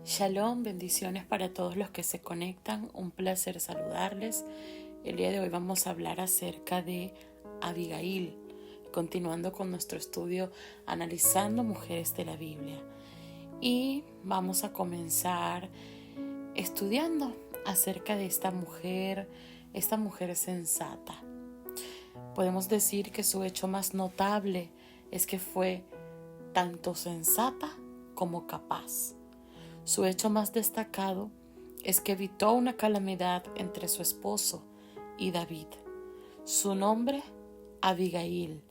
Shalom, bendiciones para todos los que se conectan, un placer saludarles. El día de hoy vamos a hablar acerca de Abigail, continuando con nuestro estudio analizando mujeres de la Biblia. Y vamos a comenzar estudiando acerca de esta mujer sensata. Podemos decir que su hecho más notable es que fue tanto sensata como capaz. Su hecho más destacado es que evitó una calamidad entre su esposo y David. Su nombre, Abigail,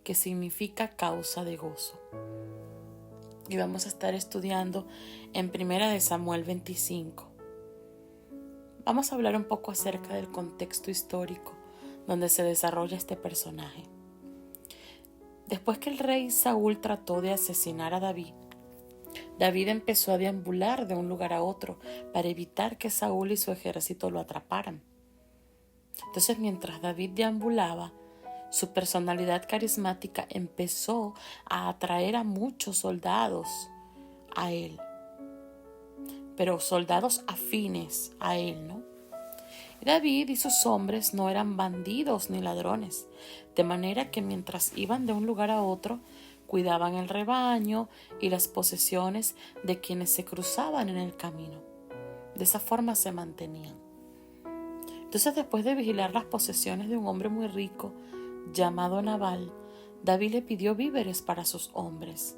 que significa causa de gozo. Y vamos a estar estudiando en 1 Samuel 25. Vamos a hablar un poco acerca del contexto histórico donde se desarrolla este personaje. Después que el rey Saúl trató de asesinar a David empezó a deambular de un lugar a otro para evitar que Saúl y su ejército lo atraparan. Entonces, mientras David deambulaba, su personalidad carismática empezó a atraer a muchos soldados a él, pero soldados afines a él, ¿no? David y sus hombres no eran bandidos ni ladrones, de manera que mientras iban de un lugar a otro, cuidaban el rebaño y las posesiones de quienes se cruzaban en el camino. De esa forma se mantenían. Entonces, después de vigilar las posesiones de un hombre muy rico llamado Nabal, David le pidió víveres para sus hombres.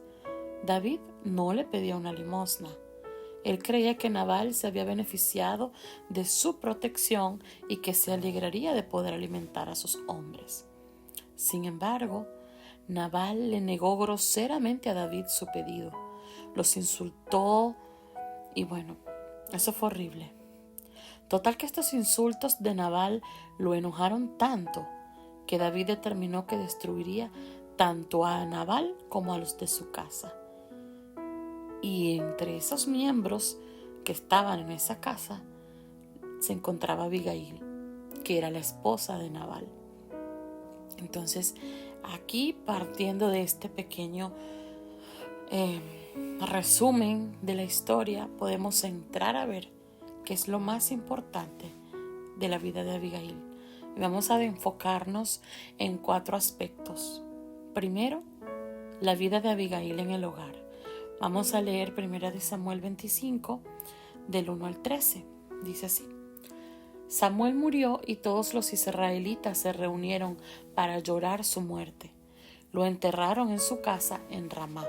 David no le pedía una limosna. Él creía que Nabal se había beneficiado de su protección y que se alegraría de poder alimentar a sus hombres. Sin embargo, Nabal le negó groseramente a David su pedido. Los insultó y eso fue horrible. Total que estos insultos de Nabal lo enojaron tanto que David determinó que destruiría tanto a Nabal como a los de su casa. Y entre esos miembros que estaban en esa casa se encontraba Abigail, que era la esposa de Nabal. Entonces, aquí, partiendo de este pequeño resumen de la historia, podemos entrar a ver qué es lo más importante de la vida de Abigail. Y vamos a enfocarnos en 4 aspectos. Primero, la vida de Abigail en el hogar. Vamos a leer 1 Samuel 25, del 1 al 13. Dice así: Samuel murió y todos los israelitas se reunieron para llorar su muerte. Lo enterraron en su casa en Ramá.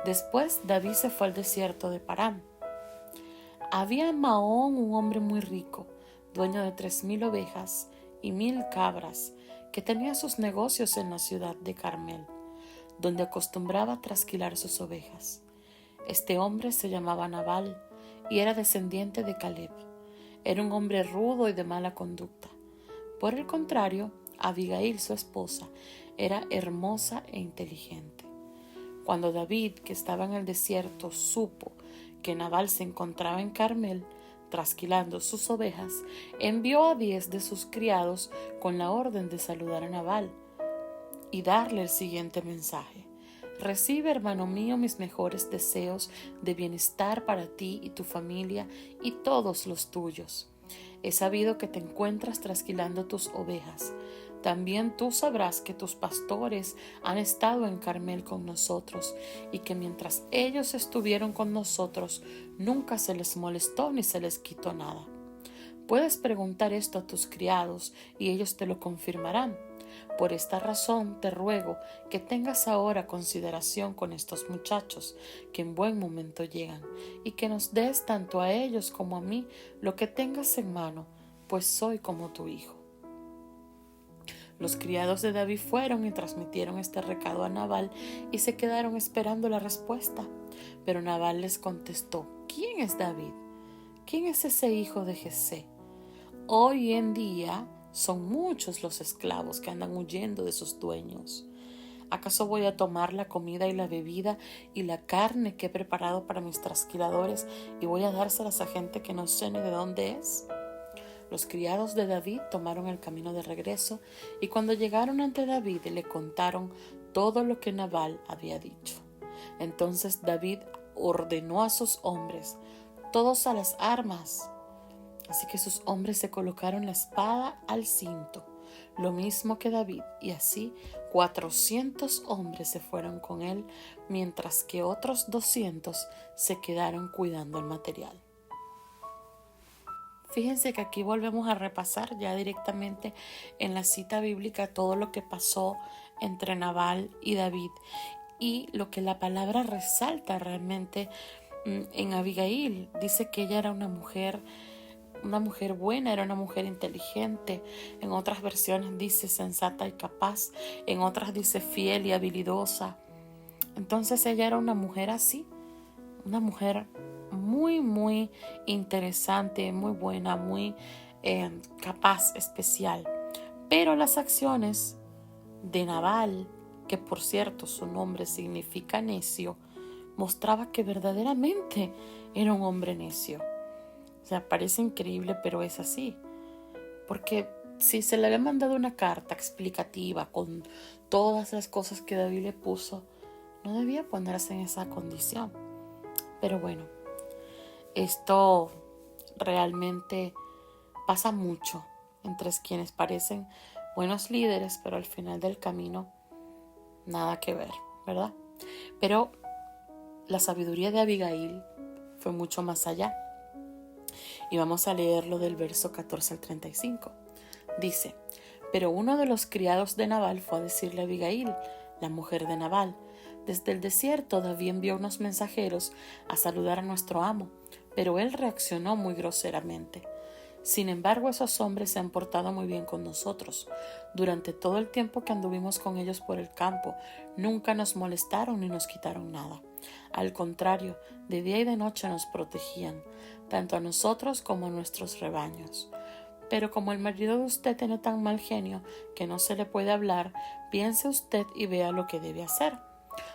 Después David se fue al desierto de Parán. Había en Maón un hombre muy rico, dueño de 3,000 ovejas y 1,000 cabras, que tenía sus negocios en la ciudad de Carmel, donde acostumbraba trasquilar sus ovejas. Este hombre se llamaba Nabal y era descendiente de Caleb. Era un hombre rudo y de mala conducta. Por el contrario, Abigail, su esposa, era hermosa e inteligente. Cuando David, que estaba en el desierto, supo que Nabal se encontraba en Carmel, trasquilando sus ovejas, envió a 10 de sus criados con la orden de saludar a Nabal y darle el siguiente mensaje: Recibe, hermano mío, mis mejores deseos de bienestar para ti y tu familia y todos los tuyos. He sabido que te encuentras trasquilando tus ovejas. También tú sabrás que tus pastores han estado en Carmel con nosotros y que mientras ellos estuvieron con nosotros nunca se les molestó ni se les quitó nada. Puedes preguntar esto a tus criados y ellos te lo confirmarán. Por esta razón te ruego que tengas ahora consideración con estos muchachos que en buen momento llegan y que nos des tanto a ellos como a mí lo que tengas en mano, pues soy como tu hijo. Los criados de David fueron y transmitieron este recado a Nabal y se quedaron esperando la respuesta. Pero Nabal les contestó: ¿Quién es David? ¿Quién es ese hijo de Jesé? Hoy en día son muchos los esclavos que andan huyendo de sus dueños. ¿Acaso voy a tomar la comida y la bebida y la carne que he preparado para mis trasquiladores y voy a dárselas a gente que no sé ni de dónde es? Los criados de David tomaron el camino de regreso y cuando llegaron ante David le contaron todo lo que Nabal había dicho. Entonces David ordenó a sus hombres: todos a las armas. Así que sus hombres se colocaron la espada al cinto, lo mismo que David, y así 400 hombres se fueron con él, mientras que otros 200 se quedaron cuidando el material. Fíjense que aquí volvemos a repasar ya directamente en la cita bíblica todo lo que pasó entre Nabal y David, y lo que la palabra resalta realmente en Abigail. Dice que ella era una mujer buena, era una mujer inteligente. En otras versiones dice sensata y capaz, en otras dice fiel y habilidosa. Entonces ella era una mujer así, una mujer muy, muy interesante, muy buena, muy capaz, especial. Pero las acciones de Nabal, que por cierto su nombre significa necio, mostraba que verdaderamente era un hombre necio. O sea, parece increíble, pero es así. Porque si se le había mandado una carta explicativa con todas las cosas que David le puso, no debía ponerse en esa condición. Pero bueno, esto realmente pasa mucho entre quienes parecen buenos líderes, pero al final del camino nada que ver, ¿verdad? Pero la sabiduría de Abigail fue mucho más allá. Y vamos a leerlo del verso 14 al 35. Dice: pero uno de los criados de Nabal fue a decirle a Abigail, la mujer de Nabal: desde el desierto David envió unos mensajeros a saludar a nuestro amo, pero él reaccionó muy groseramente. Sin embargo, esos hombres se han portado muy bien con nosotros. Durante todo el tiempo que anduvimos con ellos por el campo, nunca nos molestaron ni nos quitaron nada. Al contrario, de día y de noche nos protegían, tanto a nosotros como a nuestros rebaños. Pero como el marido de usted tiene tan mal genio que no se le puede hablar, piense usted y vea lo que debe hacer,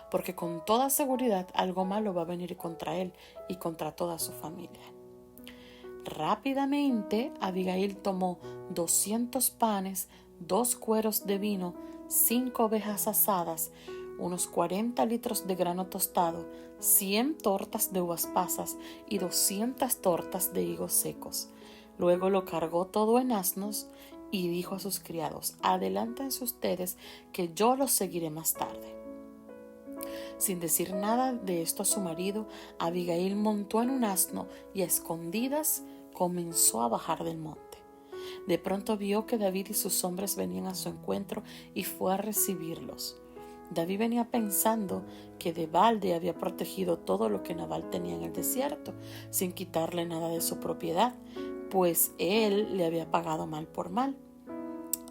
porque con toda seguridad algo malo va a venir contra él y contra toda su familia. Rápidamente Abigail tomó 200 panes, 2 cueros de vino, 5 ovejas asadas, unos 40 litros de grano tostado, 100 tortas de uvas pasas y 200 tortas de higos secos. Luego lo cargó todo en asnos y dijo a sus criados: adelántense ustedes, que yo los seguiré más tarde. Sin decir nada de esto a su marido, Abigail montó en un asno y a escondidas comenzó a bajar del monte. De pronto vio que David y sus hombres venían a su encuentro y fue a recibirlos. David venía pensando que de balde había protegido todo lo que Nabal tenía en el desierto, sin quitarle nada de su propiedad, pues él le había pagado mal por mal.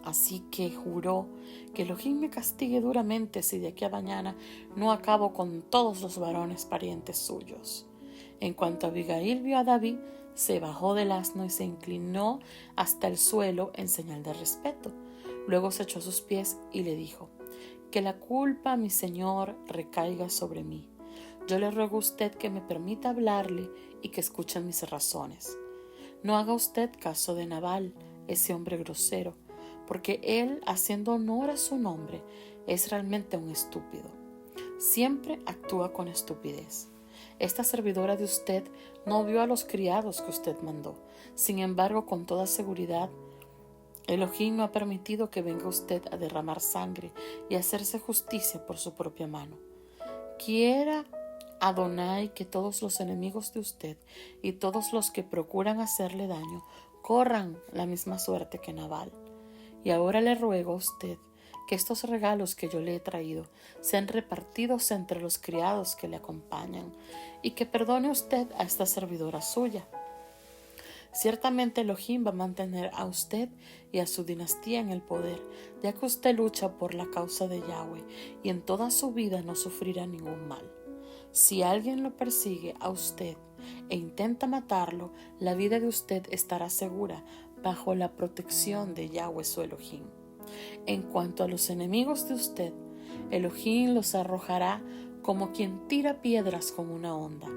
Así que juró: que Elohim me castigue duramente si de aquí a mañana no acabo con todos los varones parientes suyos. En cuanto Abigail vio a David, se bajó del asno y se inclinó hasta el suelo en señal de respeto. Luego se echó a sus pies y le dijo: que la culpa, mi señor, recaiga sobre mí. Yo le ruego a usted que me permita hablarle y que escuche mis razones. No haga usted caso de Nabal, ese hombre grosero, porque él, haciendo honor a su nombre, es realmente un estúpido. Siempre actúa con estupidez. Esta servidora de usted no vio a los criados que usted mandó. Sin embargo, con toda seguridad, Elohim no ha permitido que venga usted a derramar sangre y a hacerse justicia por su propia mano. Quiera Adonai que todos los enemigos de usted y todos los que procuran hacerle daño corran la misma suerte que Nabal. Y ahora le ruego a usted que estos regalos que yo le he traído sean repartidos entre los criados que le acompañan, y que perdone usted a esta servidora suya. Ciertamente Elohim va a mantener a usted y a su dinastía en el poder, ya que usted lucha por la causa de Yahweh, y en toda su vida no sufrirá ningún mal. Si alguien lo persigue a usted e intenta matarlo, la vida de usted estará segura bajo la protección de Yahweh su Elohim. En cuanto a los enemigos de usted, Elohim los arrojará como quien tira piedras con una honda.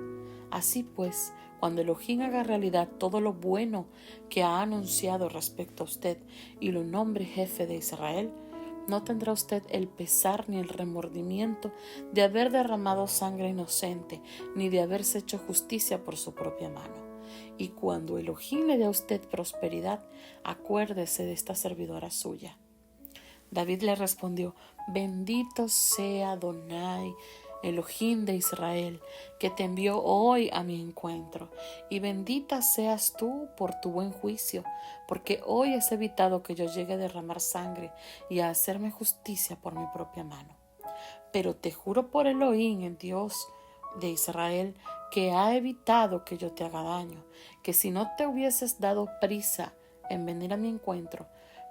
Así pues, cuando Elohim haga realidad todo lo bueno que ha anunciado respecto a usted y lo nombre jefe de Israel, no tendrá usted el pesar ni el remordimiento de haber derramado sangre inocente, ni de haberse hecho justicia por su propia mano. Y cuando Elohim le dé a usted prosperidad, acuérdese de esta servidora suya. David le respondió: bendito sea Adonai, Elohim de Israel, que te envió hoy a mi encuentro, y bendita seas tú por tu buen juicio, porque hoy has evitado que yo llegue a derramar sangre y a hacerme justicia por mi propia mano. Pero te juro por Elohim, el Dios de Israel, que ha evitado que yo te haga daño, que si no te hubieses dado prisa en venir a mi encuentro,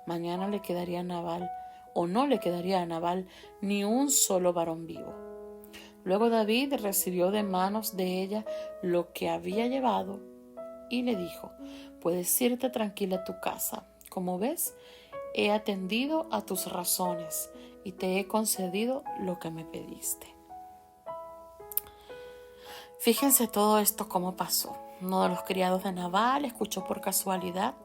mañana le quedaría a Nabal, o no le quedaría a Nabal ni un solo varón vivo. Luego David recibió de manos de ella lo que había llevado y le dijo: puedes irte tranquila a tu casa. Como ves, he atendido a tus razones y te he concedido lo que me pediste. Fíjense todo esto cómo pasó. Uno de los criados de Nabal escuchó por casualidad,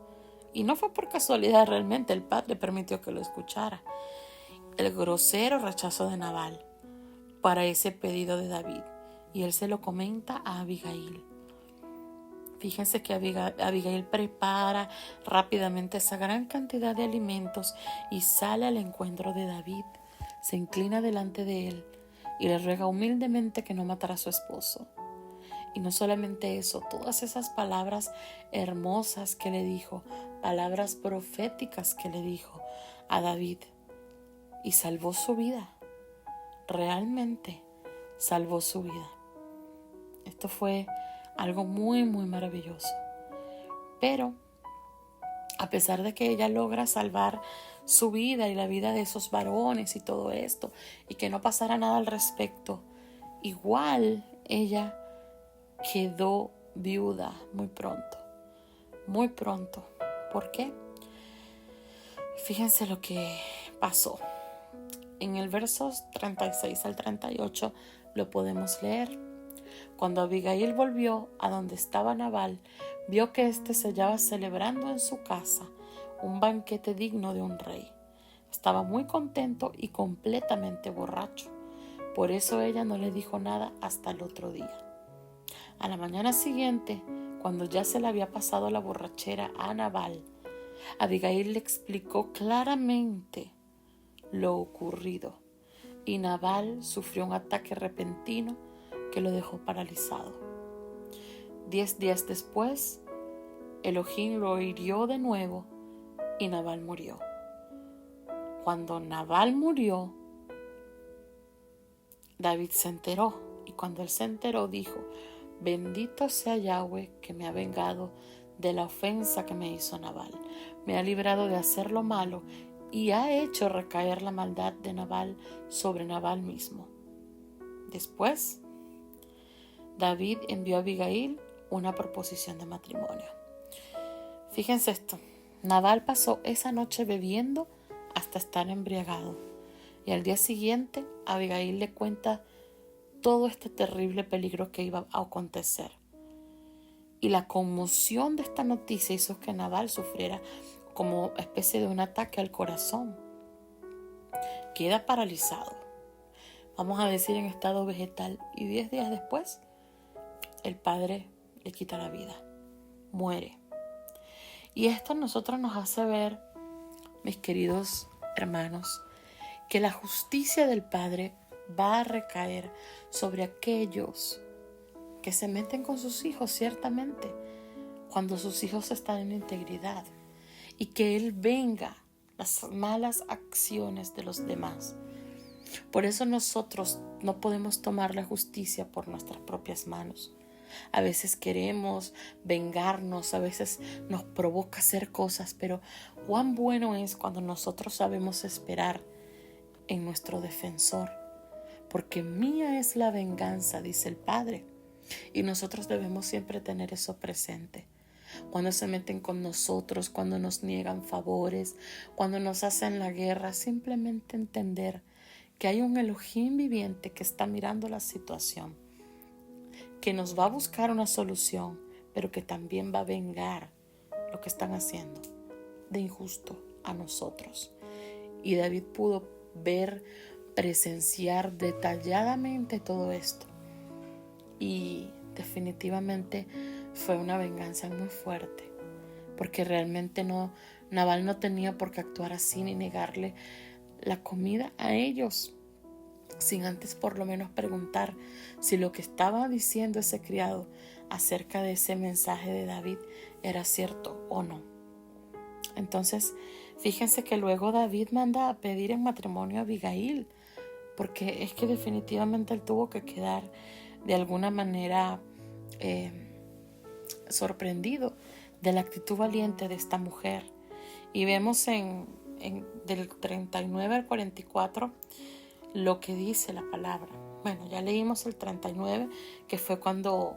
y no fue por casualidad realmente, el padre permitió que lo escuchara, el grosero rechazo de Nabal para ese pedido de David, y él se lo comenta a Abigail. Fíjense que Abigail prepara rápidamente esa gran cantidad de alimentos y sale al encuentro de David. Se inclina delante de él y le ruega humildemente que no matara a su esposo. Y no solamente eso, todas esas palabras hermosas que le dijo, palabras proféticas que le dijo a David, y salvó su vida. Realmente salvó su vida. Esto fue algo muy, muy maravilloso. Pero a pesar de que ella logra salvar su vida y la vida de esos varones y todo esto, y que no pasara nada al respecto, igual ella quedó viuda muy pronto. Muy pronto. ¿Por qué? Fíjense lo que pasó. En el versos 36 al 38 lo podemos leer. Cuando Abigail volvió a donde estaba Nabal, vio que éste se hallaba celebrando en su casa un banquete digno de un rey. Estaba muy contento y completamente borracho. Por eso ella no le dijo nada hasta el otro día. A la mañana siguiente, cuando ya se le había pasado la borrachera a Nabal, Abigail le explicó claramente lo ocurrido, y Nabal sufrió un ataque repentino que lo dejó paralizado. 10 días después, Elohim lo hirió de nuevo y Nabal murió. Cuando Nabal murió, David se enteró, y cuando él se enteró dijo: bendito sea Yahweh, que me ha vengado de la ofensa que me hizo Nabal, me ha librado de hacer lo malo y ha hecho recaer la maldad de Nabal sobre Nabal mismo. Después, David envió a Abigail una proposición de matrimonio. Fíjense esto: Nabal pasó esa noche bebiendo hasta estar embriagado, y al día siguiente Abigail le cuenta todo este terrible peligro que iba a acontecer. Y la conmoción de esta noticia hizo que Nabal sufriera como especie de un ataque al corazón. Queda paralizado, vamos a decir en estado vegetal, y 10 días después el padre le quita la vida, muere. Y esto a nosotros nos hace ver, mis queridos hermanos, que la justicia del Padre va a recaer sobre aquellos que se meten con sus hijos, ciertamente, cuando sus hijos están en integridad, y que Él venga las malas acciones de los demás. Por eso nosotros no podemos tomar la justicia por nuestras propias manos. A veces queremos vengarnos, a veces nos provoca hacer cosas, pero cuán bueno es cuando nosotros sabemos esperar en nuestro defensor, porque mía es la venganza, dice el Padre, y nosotros debemos siempre tener eso presente. Cuando se meten con nosotros, cuando nos niegan favores, cuando nos hacen la guerra, simplemente entender que hay un Elohim viviente que está mirando la situación, que nos va a buscar una solución, pero que también va a vengar lo que están haciendo de injusto a nosotros. Y David pudo ver, presenciar detalladamente todo esto. Y definitivamente fue una venganza muy fuerte, porque realmente Nabal no tenía por qué actuar así ni negarle la comida a ellos, sin antes por lo menos preguntar si lo que estaba diciendo ese criado acerca de ese mensaje de David era cierto o no. Entonces, fíjense que luego David manda a pedir en matrimonio a Abigail, porque es que definitivamente él tuvo que quedar de alguna manera sorprendido de la actitud valiente de esta mujer. Y vemos del 39 al 44 lo que dice la palabra. Bueno, ya leímos el 39, que fue cuando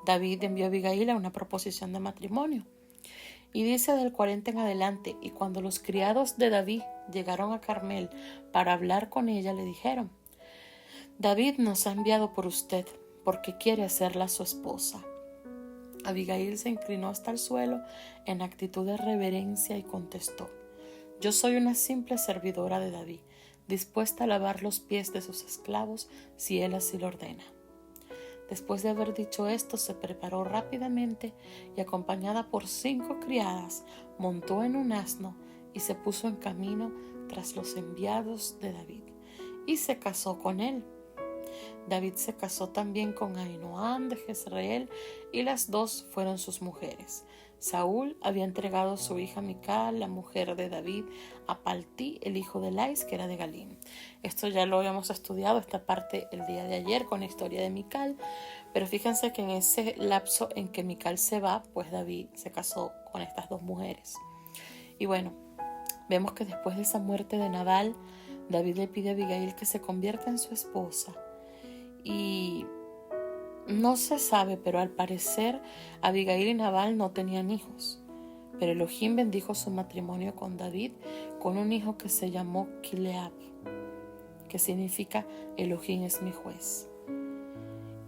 David envió a Abigail a una proposición de matrimonio. Y dice del 40 en adelante: y cuando los criados de David llegaron a Carmel para hablar con ella, le dijeron: David nos ha enviado por usted, porque quiere hacerla su esposa. Abigail se inclinó hasta el suelo en actitud de reverencia y contestó: yo soy una simple servidora de David, dispuesta a lavar los pies de sus esclavos si él así lo ordena. Después de haber dicho esto, se preparó rápidamente y, acompañada por 5 criadas, montó en un asno y se puso en camino tras los enviados de David, y se casó con él. David se casó también con Ahinoam de Jezreel, y las 2 fueron sus mujeres. Saúl había entregado a su hija Mical, la mujer de David, a Paltí, el hijo de Lais, que era de Galim. Esto ya lo habíamos estudiado, esta parte, el día de ayer con la historia de Mical. Pero fíjense que en ese lapso en que Mical se va, pues David se casó con estas 2 mujeres. Y bueno, vemos que después de esa muerte de Nabal, David le pide a Abigail que se convierta en su esposa. Y no se sabe, pero al parecer Abigail y Nabal no tenían hijos. Pero Elohim bendijo su matrimonio con David con un hijo que se llamó Kileab, que significa Elohim es mi juez.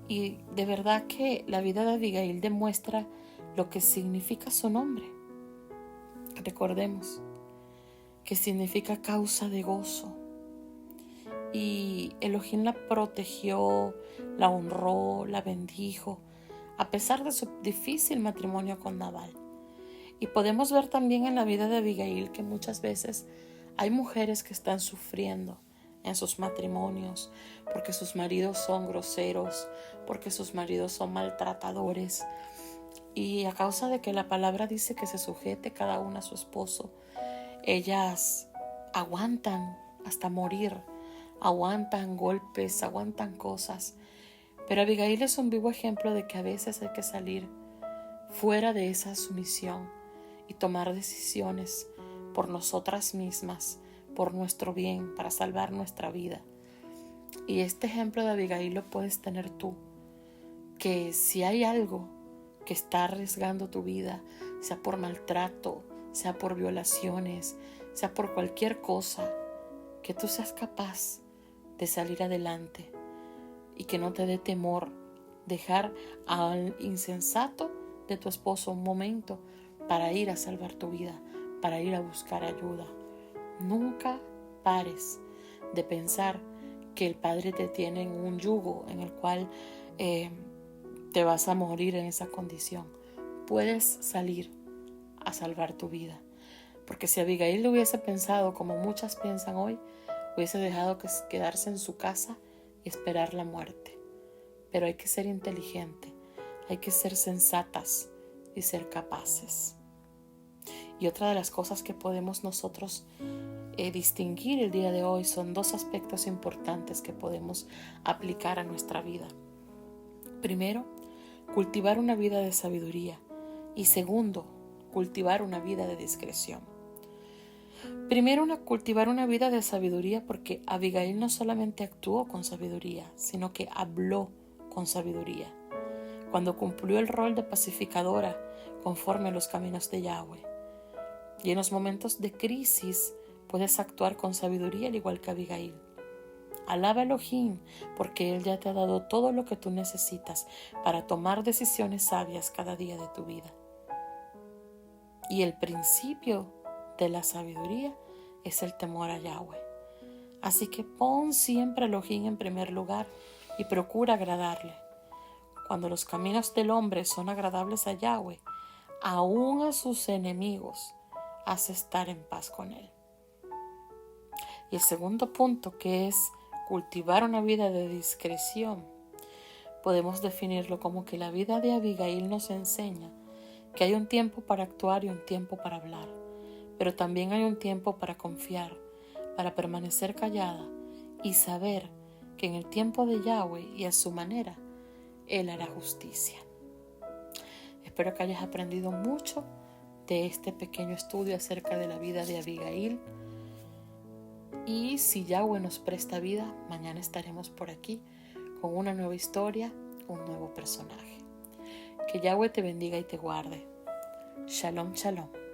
Y de verdad que la vida de Abigail demuestra lo que significa su nombre. Recordemos que significa causa de gozo. Y Elohim la protegió, la honró, la bendijo, a pesar de su difícil matrimonio con Nabal. Y podemos ver también en la vida de Abigail que muchas veces hay mujeres que están sufriendo en sus matrimonios porque sus maridos son groseros, porque sus maridos son maltratadores. Y a causa de que la palabra dice que se sujete cada una a su esposo, ellas aguantan hasta morir. Aguantan golpes, aguantan cosas. Pero Abigail es un vivo ejemplo de que a veces hay que salir fuera de esa sumisión y tomar decisiones por nosotras mismas, por nuestro bien, para salvar nuestra vida. Y este ejemplo de Abigail lo puedes tener tú, que si hay algo que está arriesgando tu vida, sea por maltrato, sea por violaciones, sea por cualquier cosa, que tú seas capaz de salir adelante y que no te dé temor dejar al insensato de tu esposo un momento para ir a salvar tu vida, para ir a buscar ayuda. Nunca pares de pensar que el Padre te tiene en un yugo en el cual te vas a morir en esa condición. Puedes salir a salvar tu vida, porque si Abigail lo hubiese pensado como muchas piensan hoy, hubiese dejado quedarse en su casa y esperar la muerte. Pero hay que ser inteligente, hay que ser sensatas y ser capaces. Y otra de las cosas que podemos nosotros distinguir el día de hoy son 2 aspectos importantes que podemos aplicar a nuestra vida. Primero, cultivar una vida de sabiduría. Y segundo, cultivar una vida de discreción. Primero, cultivar una vida de sabiduría, porque Abigail no solamente actuó con sabiduría, sino que habló con sabiduría, cuando cumplió el rol de pacificadora conforme a los caminos de Yahweh. Y en los momentos de crisis puedes actuar con sabiduría al igual que Abigail. Alaba a Elohim, porque Él ya te ha dado todo lo que tú necesitas para tomar decisiones sabias cada día de tu vida. Y el principio de la sabiduría es el temor a Yahweh. Así que pon siempre a Elohim en primer lugar y procura agradarle. Cuando los caminos del hombre son agradables a Yahweh, aún a sus enemigos hace estar en paz con él. Y el segundo punto, que es cultivar una vida de discreción, podemos definirlo como que la vida de Abigail nos enseña que hay un tiempo para actuar y un tiempo para hablar, pero también hay un tiempo para confiar, para permanecer callada y saber que en el tiempo de Yahweh y a su manera, Él hará justicia. Espero que hayas aprendido mucho de este pequeño estudio acerca de la vida de Abigail. Y si Yahweh nos presta vida, mañana estaremos por aquí con una nueva historia, un nuevo personaje. Que Yahweh te bendiga y te guarde. Shalom, shalom.